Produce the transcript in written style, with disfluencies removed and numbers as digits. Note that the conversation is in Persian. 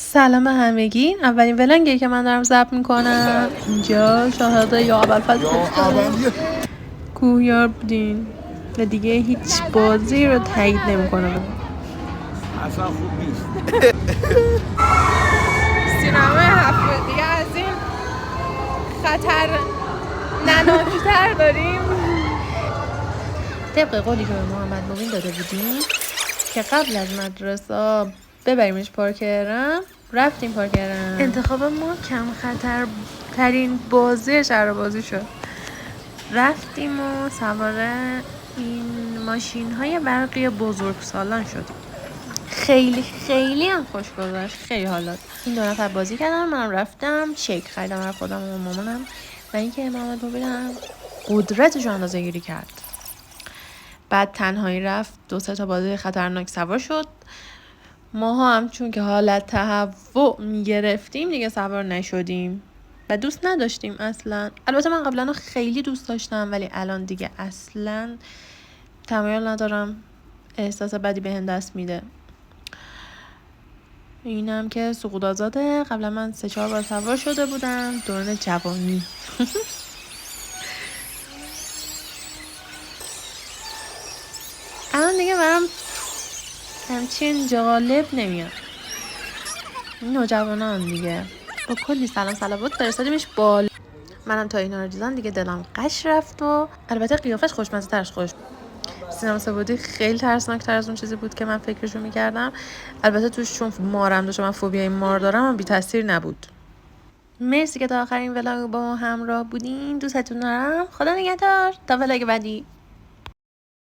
سلام همگی. اولین ولنگی که من دارم ضبط میکنم. اینجا شاهد یا ابوالفضل کوهیار بودین و دیگه هیچ بازی رو تایید نمیکنه. اصلا خوب نیست. سینمای هفت دیگه از این خطر نناکتر داریم. طبق قولی که به محمد مبین داده بودیم که قبل از مدرسه ببریمش پارکرم، رفتیم پارکرم. انتخاب ما کم خطر ترین بازی شهر بازی شد. رفتیم و سوار این ماشین های برقی بزرگ سالان شدیم. خیلی خیلی هم خوش گذشت، خیلی حالات. این 2 نفر بازی کردم، منم رفتم شیک خریدم برای خودم و مامانم و اینکه محمد مبینم قدرتش رو اندازه گیری کرد. بعد تنهایی رفت 2-3 تا بازی خطرناک سوار شد. ماها هم چون که حالت تهوع میگرفتیم دیگه سوار نشدیم و دوست نداشتیم اصلا. البته من قبلا خیلی دوست داشتم ولی الان دیگه اصلا تمایل ندارم، احساس بدی بهم دست میده. اینم که سقوط آزاده. قبلا من 3-4 بار سوار شده بودم دوران جوانی. الان دیگه برام همچین جالب نمیاد. این نوجوانان دیگه با کلی سلام صلوات فرستادیمش بالا. منم تا اینا رو دیدم دیگه دلم قش رفت و البته قیافش خوشمزه ترش خوش. سینما سبودی خیلی ترسناک تر از اون چیزی بود که من فکرشو میکردم. البته توش چون مارم داشت، من فوبیای مار دارم، هم بی تاثیر نبود. مرسی که تا آخرین ولاگ با ما همراه بودین. دوستتون دارم. خدا نگهدار تا ولاگ بعدی.